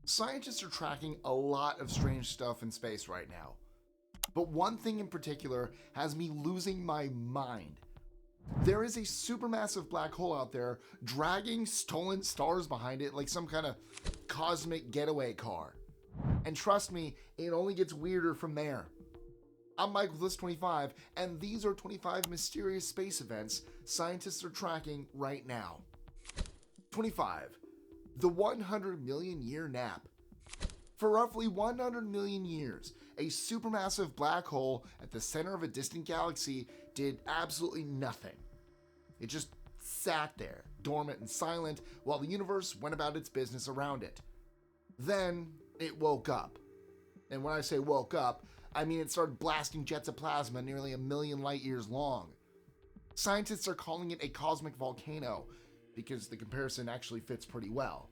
Scientists are tracking a lot of strange stuff in space right now. But one thing in particular has me losing my mind. There is a supermassive black hole out there dragging stolen stars behind it like some kind of cosmic getaway car. And trust me, it only gets weirder from there. I'm Mike with List 25, and these are 25 mysterious space events scientists are tracking right now. 25. The 100 million year nap. For roughly 100 million years, a supermassive black hole at the center of a distant galaxy did absolutely nothing. It just sat there, dormant and silent, while the universe went about its business around it. Then it woke up. And when I say woke up, I mean it started blasting jets of plasma nearly 1 million light years long. Scientists are calling it a cosmic volcano, because the comparison actually fits pretty well.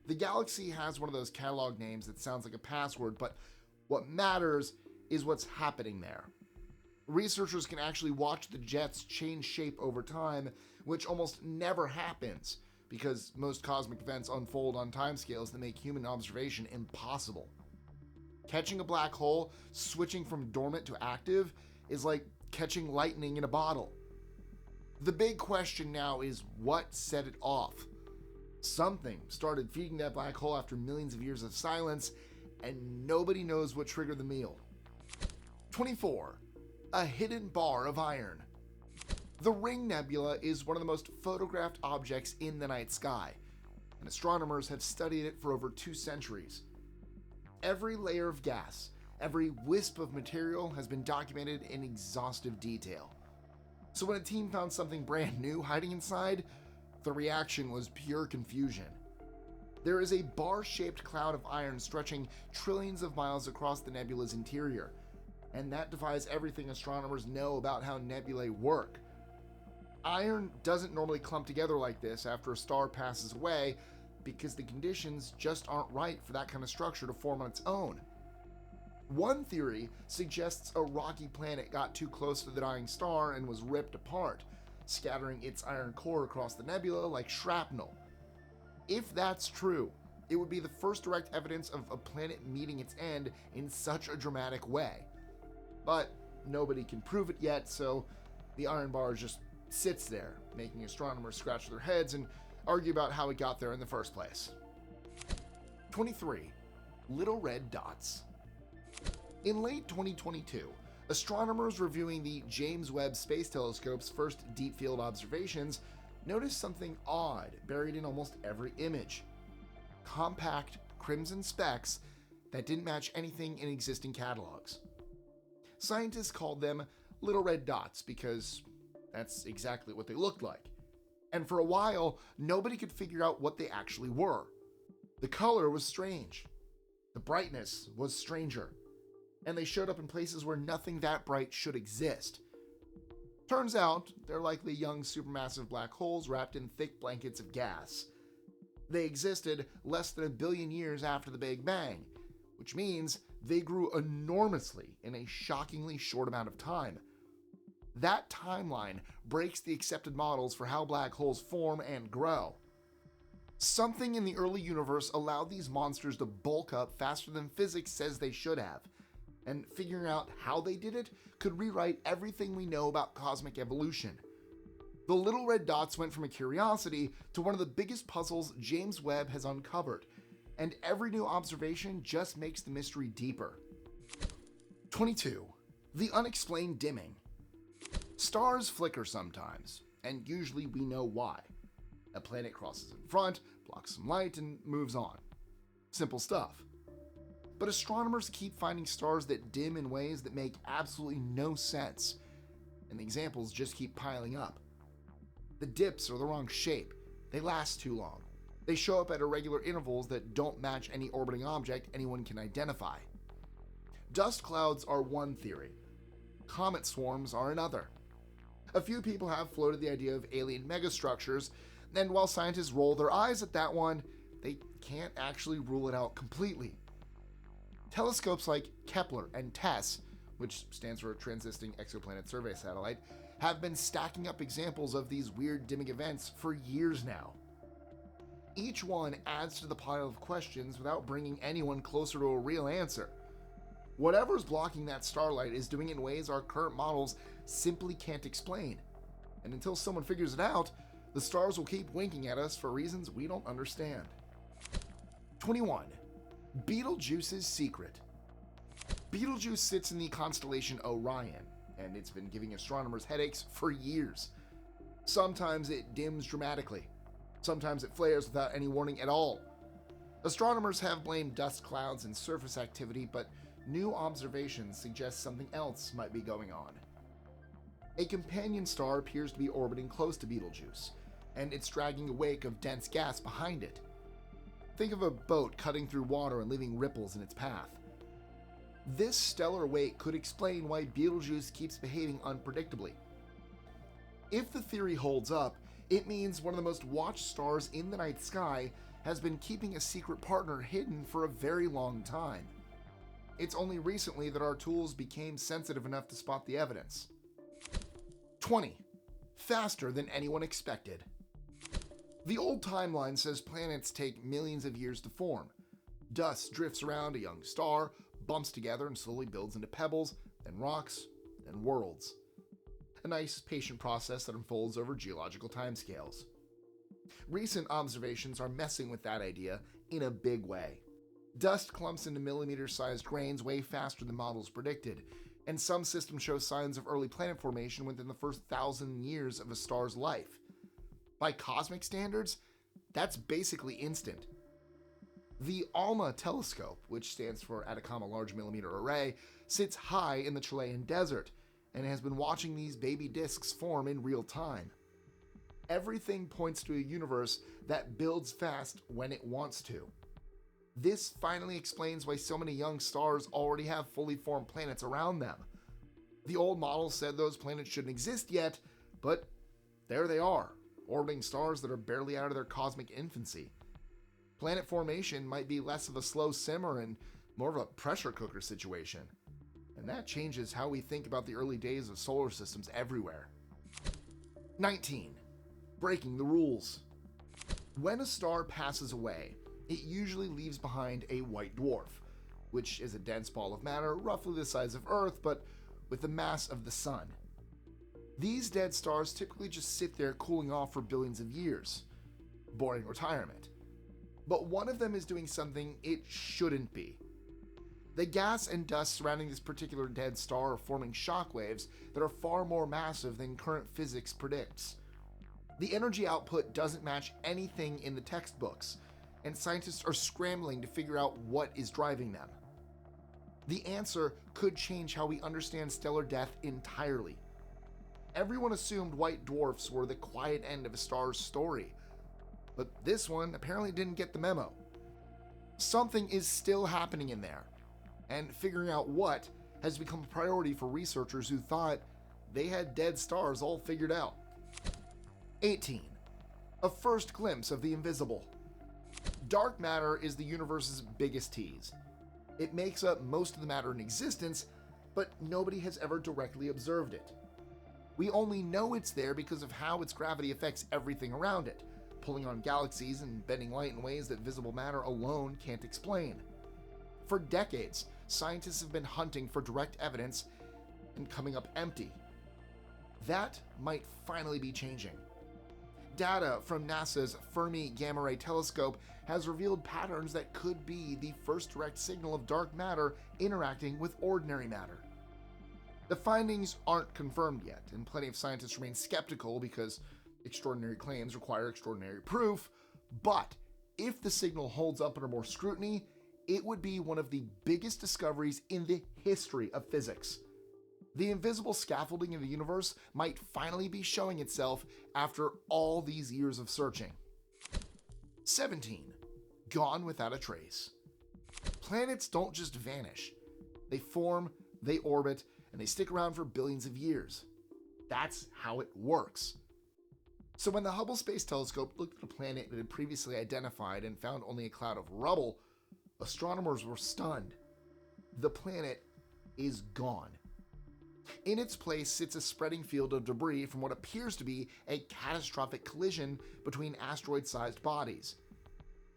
The galaxy has one of those catalog names that sounds like a password, but what matters is what's happening there. Researchers can actually watch the jets change shape over time, which almost never happens, because most cosmic events unfold on timescales that make human observation impossible. Catching a black hole switching from dormant to active is like catching lightning in a bottle. The big question now is what set it off? Something started feeding that black hole after millions of years of silence, and nobody knows what triggered the meal. 24. A hidden bar of iron. The Ring Nebula is one of the most photographed objects in the night sky, and astronomers have studied it for over 2 centuries. Every layer of gas, every wisp of material has been documented in exhaustive detail. So when a team found something brand new hiding inside, the reaction was pure confusion. There is a bar-shaped cloud of iron stretching trillions of miles across the nebula's interior, and that defies everything astronomers know about how nebulae work. Iron doesn't normally clump together like this after a star passes away, because the conditions just aren't right for that kind of structure to form on its own. One theory suggests a rocky planet got too close to the dying star and was ripped apart, scattering its iron core across the nebula like shrapnel. If that's true, it would be the first direct evidence of a planet meeting its end in such a dramatic way. But nobody can prove it yet, so the iron bar just sits there, making astronomers scratch their heads and argue about how it got there in the first place. 23. Little red dots. In late 2022, astronomers reviewing the James Webb Space Telescope's first deep field observations noticed something odd buried in almost every image. Compact crimson specks that didn't match anything in existing catalogs. Scientists called them little red dots because that's exactly what they looked like. And for a while, nobody could figure out what they actually were. The color was strange. The brightness was stranger. And they showed up in places where nothing that bright should exist. Turns out, they're likely young supermassive black holes wrapped in thick blankets of gas. They existed less than 1 billion years after the Big Bang, which means they grew enormously in a shockingly short amount of time. That timeline breaks the accepted models for how black holes form and grow. Something in the early universe allowed these monsters to bulk up faster than physics says they should have, and figuring out how they did it could rewrite everything we know about cosmic evolution. The little red dots went from a curiosity to one of the biggest puzzles James Webb has uncovered, and every new observation just makes the mystery deeper. 22. The unexplained dimming. Stars flicker sometimes, and usually we know why. A planet crosses in front, blocks some light, and moves on. Simple stuff. But astronomers keep finding stars that dim in ways that make absolutely no sense, and the examples just keep piling up. The dips are the wrong shape, they last too long, they show up at irregular intervals that don't match any orbiting object anyone can identify. Dust clouds are one theory, comet swarms are another. A few people have floated the idea of alien megastructures, and while scientists roll their eyes at that one, they can't actually rule it out completely. Telescopes like Kepler and TESS, which stands for Transiting Exoplanet Survey Satellite, have been stacking up examples of these weird dimming events for years now. Each one adds to the pile of questions without bringing anyone closer to a real answer. Whatever's blocking that starlight is doing it in ways our current models simply can't explain. And until someone figures it out, the stars will keep winking at us for reasons we don't understand. 21. Betelgeuse's secret. Betelgeuse sits in the constellation Orion, and it's been giving astronomers headaches for years. Sometimes it dims dramatically. Sometimes it flares without any warning at all. Astronomers have blamed dust clouds and surface activity, but new observations suggest something else might be going on. A companion star appears to be orbiting close to Betelgeuse, and it's dragging a wake of dense gas behind it. Think of a boat cutting through water and leaving ripples in its path. This stellar wake could explain why Betelgeuse keeps behaving unpredictably. If the theory holds up, it means one of the most watched stars in the night sky has been keeping a secret partner hidden for a very long time. It's only recently that our tools became sensitive enough to spot the evidence. 20. Faster than anyone expected. The old timeline says planets take millions of years to form. Dust drifts around a young star, bumps together and slowly builds into pebbles, then rocks, then worlds. A nice, patient process that unfolds over geological timescales. Recent observations are messing with that idea in a big way. Dust clumps into millimeter-sized grains way faster than models predicted, and some systems show signs of early planet formation within the first 1,000 years of a star's life. By cosmic standards, that's basically instant. The ALMA telescope, which stands for Atacama Large Millimeter Array, sits high in the Chilean desert and has been watching these baby disks form in real time. Everything points to a universe that builds fast when it wants to. This finally explains why so many young stars already have fully formed planets around them. The old model said those planets shouldn't exist yet, but there they are, orbiting stars that are barely out of their cosmic infancy. Planet formation might be less of a slow simmer and more of a pressure cooker situation. And that changes how we think about the early days of solar systems everywhere. 19. Breaking the rules. When a star passes away, it usually leaves behind a white dwarf, which is a dense ball of matter roughly the size of Earth, but with the mass of the Sun. These dead stars typically just sit there cooling off for billions of years. Boring retirement. But one of them is doing something it shouldn't be. The gas and dust surrounding this particular dead star are forming shockwaves that are far more massive than current physics predicts. The energy output doesn't match anything in the textbooks, and scientists are scrambling to figure out what is driving them. The answer could change how we understand stellar death entirely. Everyone assumed white dwarfs were the quiet end of a star's story, but this one apparently didn't get the memo. Something is still happening in there, and figuring out what has become a priority for researchers who thought they had dead stars all figured out. 18. A first glimpse of the invisible. Dark matter is the universe's biggest tease. It makes up most of the matter in existence, but nobody has ever directly observed it. We only know it's there because of how its gravity affects everything around it, pulling on galaxies and bending light in ways that visible matter alone can't explain. For decades, scientists have been hunting for direct evidence and coming up empty. That might finally be changing. Data from NASA's Fermi Gamma Ray Telescope has revealed patterns that could be the first direct signal of dark matter interacting with ordinary matter. The findings aren't confirmed yet, and plenty of scientists remain skeptical because extraordinary claims require extraordinary proof, but if the signal holds up under more scrutiny, it would be one of the biggest discoveries in the history of physics. The invisible scaffolding of the universe might finally be showing itself after all these years of searching. 17. Gone without a trace. Planets don't just vanish. They form, they orbit, and they stick around for billions of years. That's how it works. So when the Hubble Space Telescope looked at a planet it had previously identified and found only a cloud of rubble, astronomers were stunned. The planet is gone. In its place sits a spreading field of debris from what appears to be a catastrophic collision between asteroid-sized bodies.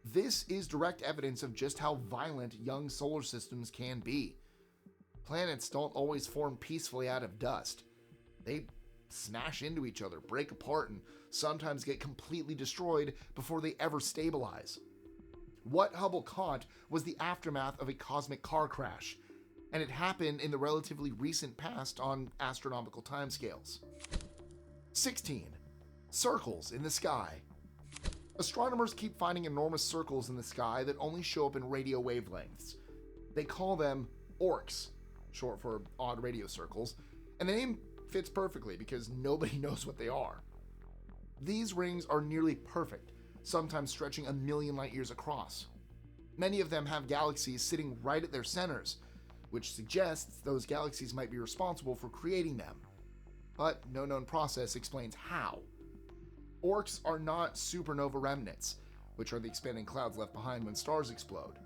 This is direct evidence of just how violent young solar systems can be. Planets don't always form peacefully out of dust. They smash into each other, break apart, and sometimes get completely destroyed before they ever stabilize. What Hubble caught was the aftermath of a cosmic car crash, and it happened in the relatively recent past on astronomical timescales. 16. Circles in the sky. Astronomers keep finding enormous circles in the sky that only show up in radio wavelengths. They call them orcs, short for odd radio circles, and the name fits perfectly because nobody knows what they are. These rings are nearly perfect, sometimes stretching 1,000,000 light years across. Many of them have galaxies sitting right at their centers, which suggests those galaxies might be responsible for creating them. But no known process explains how. Orcs are not supernova remnants, which are the expanding clouds left behind when stars explode.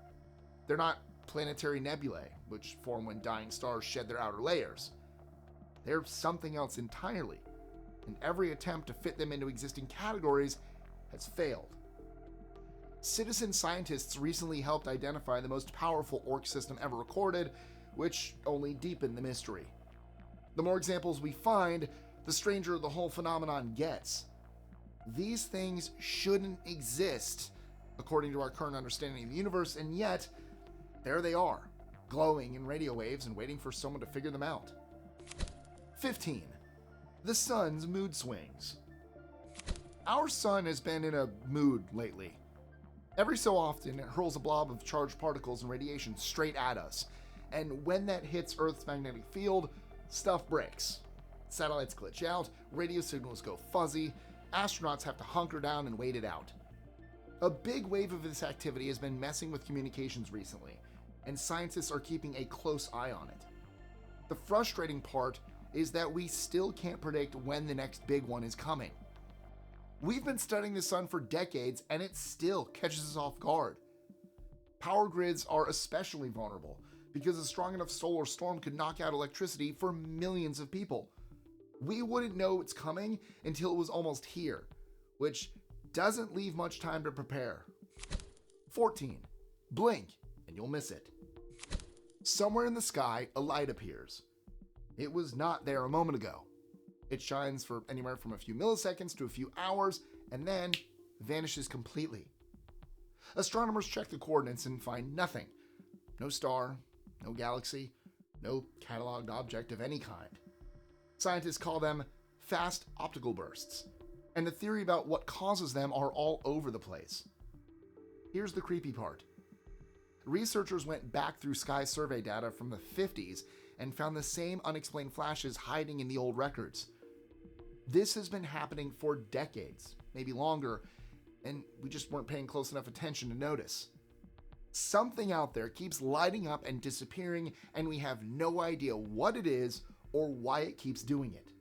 They're not planetary nebulae, which form when dying stars shed their outer layers. They're something else entirely, and every attempt to fit them into existing categories has failed. Citizen scientists recently helped identify the most powerful orc system ever recorded, which only deepened the mystery. The more examples we find, the stranger the whole phenomenon gets. These things shouldn't exist, according to our current understanding of the universe, and yet, there they are, glowing in radio waves and waiting for someone to figure them out. 15. The sun's mood swings. Our sun has been in a mood lately. Every so often, it hurls a blob of charged particles and radiation straight at us, and when that hits Earth's magnetic field, stuff breaks. Satellites glitch out, radio signals go fuzzy, astronauts have to hunker down and wait it out. A big wave of this activity has been messing with communications recently, and scientists are keeping a close eye on it. The frustrating part is that we still can't predict when the next big one is coming. We've been studying the sun for decades, and it still catches us off guard. Power grids are especially vulnerable because a strong enough solar storm could knock out electricity for millions of people. We wouldn't know it's coming until it was almost here, which doesn't leave much time to prepare. 14. Blink, and you'll miss it. Somewhere in the sky, a light appears. It was not there a moment ago. It shines for anywhere from a few milliseconds to a few hours, and then vanishes completely. Astronomers check the coordinates and find nothing. No star, no galaxy, no cataloged object of any kind. Scientists call them fast optical bursts, and the theory about what causes them are all over the place. Here's the creepy part. Researchers went back through sky survey data from the 50s and found the same unexplained flashes hiding in the old records. This has been happening for decades, maybe longer, and we just weren't paying close enough attention to notice. Something out there keeps lighting up and disappearing, and we have no idea what it is or why it keeps doing it.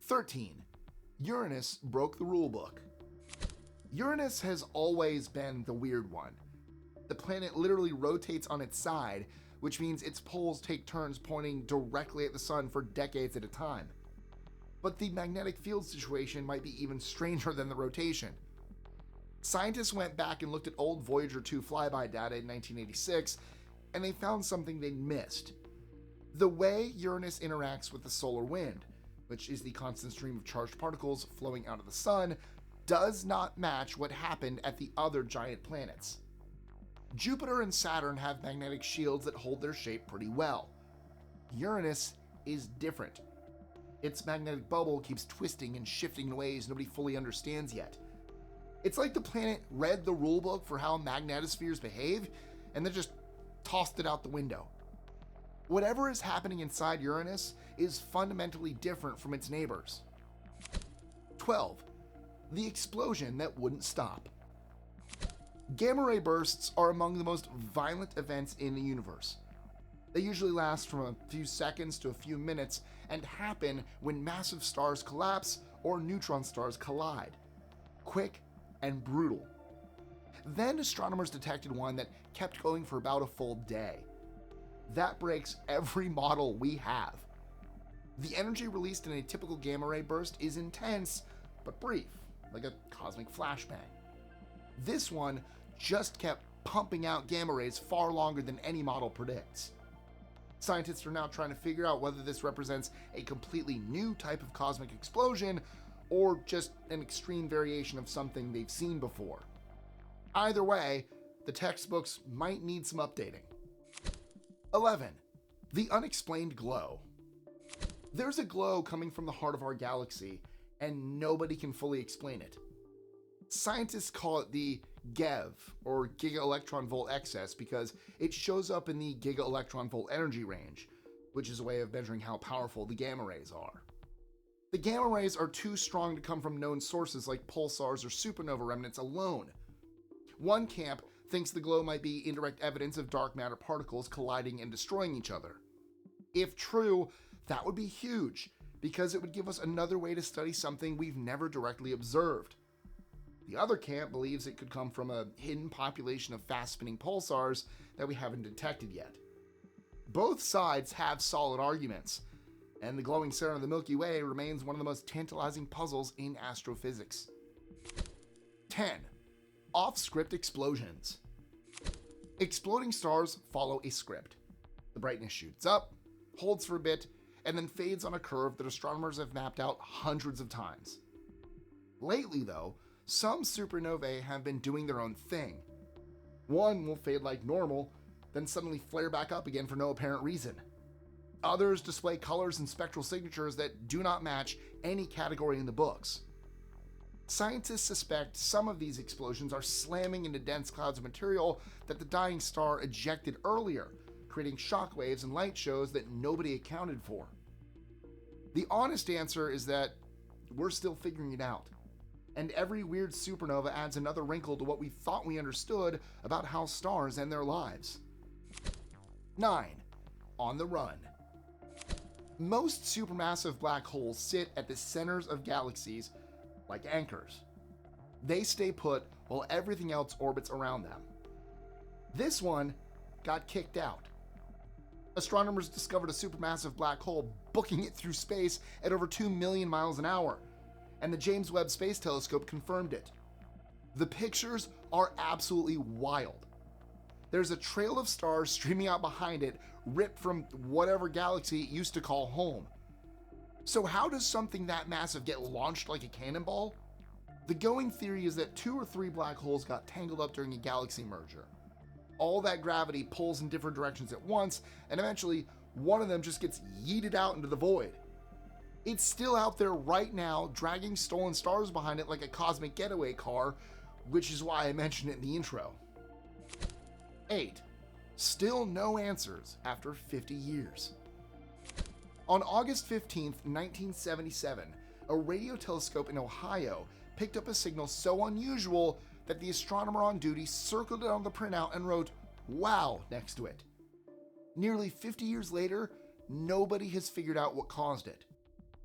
13. Uranus broke the rulebook. Uranus has always been the weird one. The planet literally rotates on its side, which means its poles take turns pointing directly at the sun for decades at a time. But the magnetic field situation might be even stranger than the rotation. Scientists went back and looked at old Voyager 2 flyby data in 1986, and they found something they'd missed. The way Uranus interacts with the solar wind, which is the constant stream of charged particles flowing out of the sun, does not match what happened at the other giant planets. Jupiter and Saturn have magnetic shields that hold their shape pretty well. Uranus is different. Its magnetic bubble keeps twisting and shifting in ways nobody fully understands yet. It's like the planet read the rulebook for how magnetospheres behave and then just tossed it out the window. Whatever is happening inside Uranus is fundamentally different from its neighbors. 12. The explosion that wouldn't stop. Gamma ray bursts are among the most violent events in the universe. They usually last from a few seconds to a few minutes and happen when massive stars collapse or neutron stars collide. Quick and brutal. Then astronomers detected one that kept going for about a full day. That breaks every model we have. The energy released in a typical gamma ray burst is intense, but brief, like a cosmic flashbang. This one just kept pumping out gamma rays far longer than any model predicts. Scientists are now trying to figure out whether this represents a completely new type of cosmic explosion or just an extreme variation of something they've seen before. Either way, the textbooks might need some updating. 11. The unexplained glow. There's a glow coming from the heart of our galaxy, and nobody can fully explain it. Scientists call it the GeV, or giga-electron volt excess, because it shows up in the giga-electron volt energy range, which is a way of measuring how powerful the gamma rays are. The gamma rays are too strong to come from known sources like pulsars or supernova remnants alone. One camp thinks the glow might be indirect evidence of dark matter particles colliding and destroying each other. If true, that would be huge, because it would give us another way to study something we've never directly observed. The other camp believes it could come from a hidden population of fast-spinning pulsars that we haven't detected yet. Both sides have solid arguments, and the glowing center of the Milky Way remains one of the most tantalizing puzzles in astrophysics. 10. Off-script explosions. Exploding stars follow a script. The brightness shoots up, holds for a bit, and then fades on a curve that astronomers have mapped out hundreds of times. Lately, though, some supernovae have been doing their own thing. One will fade like normal, then suddenly flare back up again for no apparent reason. Others display colors and spectral signatures that do not match any category in the books. Scientists suspect some of these explosions are slamming into dense clouds of material that the dying star ejected earlier, creating shockwaves and light shows that nobody accounted for. The honest answer is that we're still figuring it out, and every weird supernova adds another wrinkle to what we thought we understood about how stars end their lives. 9. On the run. Most supermassive black holes sit at the centers of galaxies like anchors. They stay put while everything else orbits around them. This one got kicked out. Astronomers discovered a supermassive black hole booking it through space at over 2 million miles an hour, and the James Webb Space Telescope confirmed it. The pictures are absolutely wild. There's a trail of stars streaming out behind it, ripped from whatever galaxy it used to call home. So how does something that massive get launched like a cannonball? The going theory is that 2 or 3 black holes got tangled up during a galaxy merger. All that gravity pulls in different directions at once, and eventually one of them just gets yeeted out into the void. It's still out there right now, dragging stolen stars behind it like a cosmic getaway car, which is why I mentioned it in the intro. 8. Still no answers after 50 years. On August 15, 1977, a radio telescope in Ohio picked up a signal so unusual that the astronomer on duty circled it on the printout and wrote "Wow" next to it. Nearly 50 years later, nobody has figured out what caused it.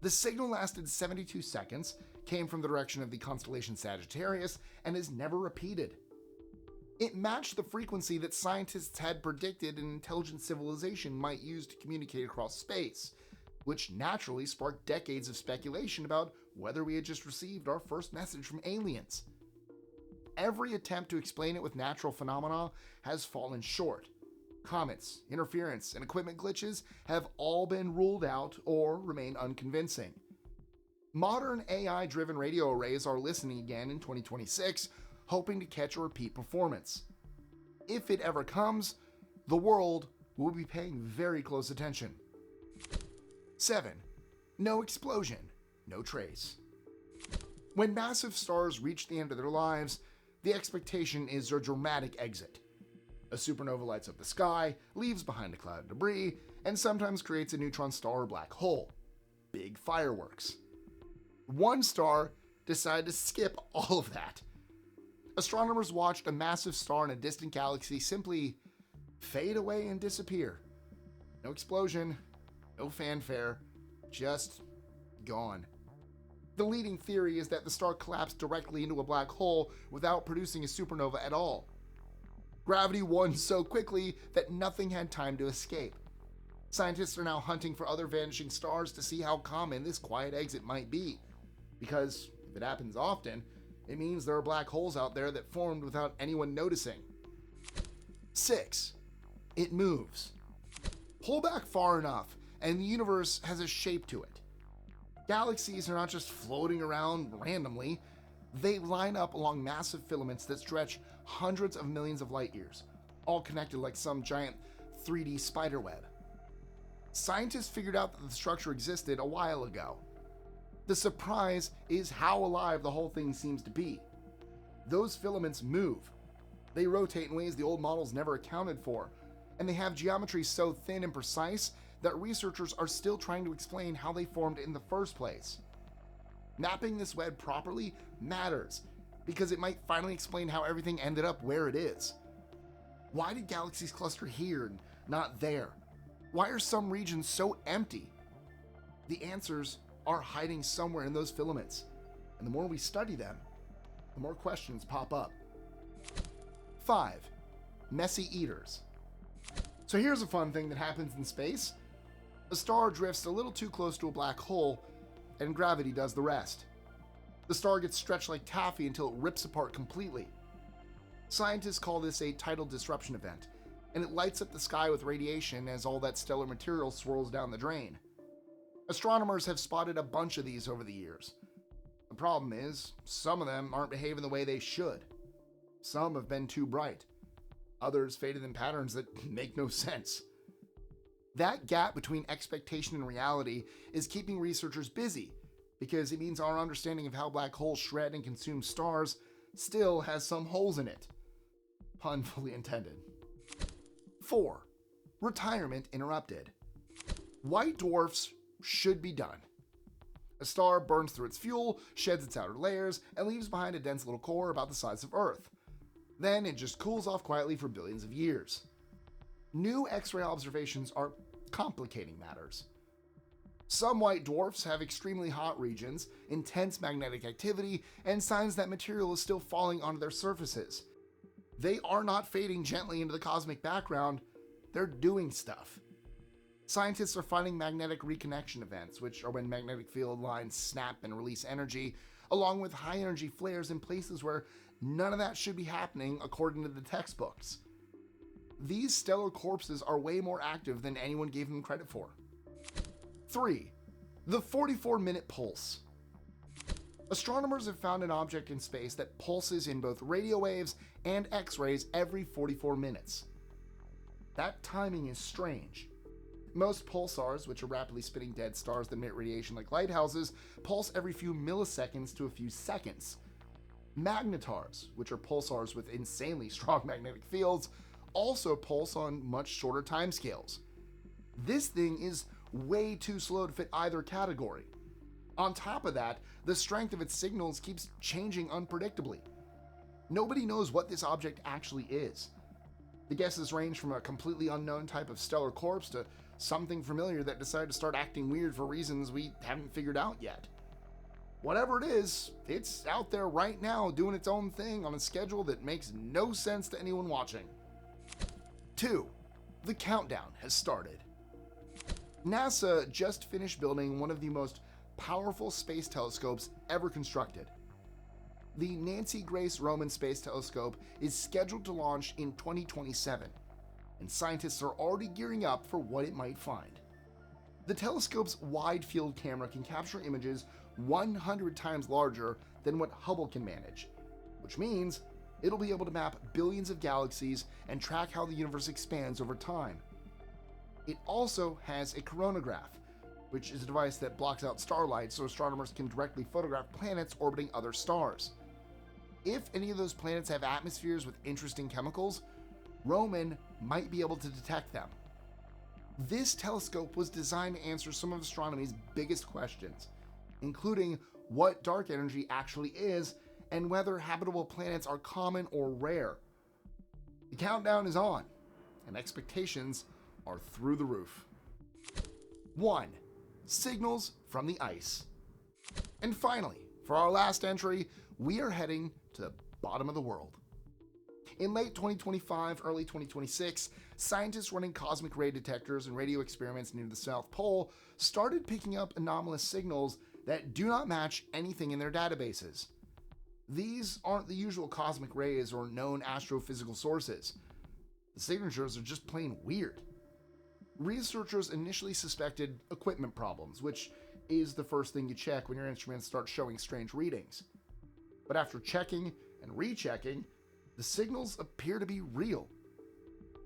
The signal lasted 72 seconds, came from the direction of the constellation Sagittarius, and is never repeated. It matched the frequency that scientists had predicted an intelligent civilization might use to communicate across space, which naturally sparked decades of speculation about whether we had just received our first message from aliens. Every attempt to explain it with natural phenomena has fallen short. Comets, interference, and equipment glitches have all been ruled out or remain unconvincing. Modern AI-driven radio arrays are listening again in 2026, hoping to catch a repeat performance. If it ever comes, the world will be paying very close attention. 7. No explosion, no trace. When massive stars reach the end of their lives, the expectation is their dramatic exit. A supernova lights up the sky, leaves behind a cloud of debris, and sometimes creates a neutron star or black hole. Big fireworks. One star decided to skip all of that. Astronomers watched a massive star in a distant galaxy simply fade away and disappear. No explosion, no fanfare, just gone. The leading theory is that the star collapsed directly into a black hole without producing a supernova at all. Gravity won so quickly that nothing had time to escape. Scientists are now hunting for other vanishing stars to see how common this quiet exit might be, because if it happens often, It means there are black holes out there that formed without anyone noticing. 6. It moves. Pull back far enough, and the universe has a shape to it. Galaxies are not just floating around randomly. They line up along massive filaments that stretch hundreds of millions of light years, all connected like some giant 3D spiderweb. Scientists figured out that the structure existed a while ago. The surprise is how alive the whole thing seems to be. Those filaments move. They rotate in ways the old models never accounted for, and they have geometry so thin and precise that researchers are still trying to explain how they formed in the first place. Mapping this web properly matters, because it might finally explain how everything ended up where it is. Why did galaxies cluster here and not there? Why are some regions so empty? The answers are hiding somewhere in those filaments, and the more we study them, the more questions pop up. 5. Messy eaters. So here's a fun thing that happens in space. A star drifts a little too close to a black hole, and gravity does the rest. The star gets stretched like taffy until it rips apart completely. Scientists call this a tidal disruption event, and it lights up the sky with radiation as all that stellar material swirls down the drain. Astronomers have spotted a bunch of these over the years. The problem is, some of them aren't behaving the way they should. Some have been too bright. Others faded in patterns that make no sense. That gap between expectation and reality is keeping researchers busy, because it means our understanding of how black holes shred and consume stars still has some holes in it. Pun fully intended. 4. Retirement interrupted. White dwarfs should be done. A star burns through its fuel, sheds its outer layers, and leaves behind a dense little core about the size of Earth. Then it just cools off quietly for billions of years. New X-ray observations are complicating matters. Some white dwarfs have extremely hot regions, intense magnetic activity, and signs that material is still falling onto their surfaces. They are not fading gently into the cosmic background, they're doing stuff. Scientists are finding magnetic reconnection events, which are when magnetic field lines snap and release energy, along with high energy flares in places where none of that should be happening according to the textbooks. These stellar corpses are way more active than anyone gave them credit for. 3. The 44-minute pulse. Astronomers have found an object in space that pulses in both radio waves and X-rays every 44 minutes. That timing is strange. Most pulsars, which are rapidly spinning dead stars that emit radiation like lighthouses, pulse every few milliseconds to a few seconds. Magnetars, which are pulsars with insanely strong magnetic fields, also pulse on much shorter timescales. This thing is way too slow to fit either category. On top of that, the strength of its signals keeps changing unpredictably. Nobody knows what this object actually is. The guesses range from a completely unknown type of stellar corpse to something familiar that decided to start acting weird for reasons we haven't figured out yet. Whatever it is, it's out there right now doing its own thing on a schedule that makes no sense to anyone watching. 2. The countdown has started. NASA just finished building one of the most powerful space telescopes ever constructed. The Nancy Grace Roman Space Telescope is scheduled to launch in 2027, and scientists are already gearing up for what it might find. The telescope's wide field camera can capture images 100 times larger than what Hubble can manage, which means it'll be able to map billions of galaxies and track how the universe expands over time. It also has a coronagraph, which is a device that blocks out starlight so astronomers can directly photograph planets orbiting other stars. If any of those planets have atmospheres with interesting chemicals, Roman might be able to detect them. This telescope was designed to answer some of astronomy's biggest questions, including what dark energy actually is and whether habitable planets are common or rare. The countdown is on, and expectations are through the roof. 1. Signals from the ice. And finally, for our last entry, we are heading to the bottom of the world. In late 2025, early 2026, scientists running cosmic ray detectors and radio experiments near the South Pole started picking up anomalous signals that do not match anything in their databases. These aren't the usual cosmic rays or known astrophysical sources. The signatures are just plain weird. Researchers initially suspected equipment problems, which is the first thing you check when your instruments start showing strange readings. But after checking and rechecking, the signals appear to be real.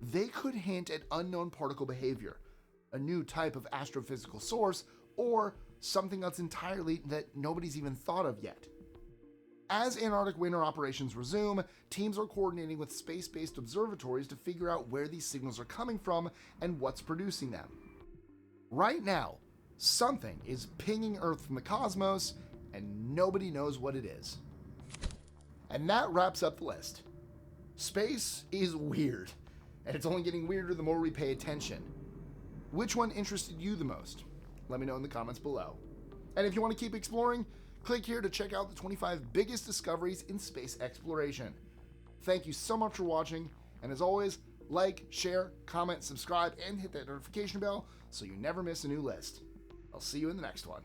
They could hint at unknown particle behavior, a new type of astrophysical source, or something that's entirely that nobody's even thought of yet. As Antarctic winter operations resume, teams are coordinating with space-based observatories to figure out where these signals are coming from and what's producing them. Right now, something is pinging Earth from the cosmos, and nobody knows what it is. And that wraps up the list. Space is weird, and it's only getting weirder the more we pay attention. Which one interested you the most? Let me know in the comments below. And if you want to keep exploring, click here to check out the 25 biggest discoveries in space exploration. Thank you so much for watching, and as always, like, share, comment, subscribe, and hit that notification bell so you never miss a new list. I'll see you in the next one.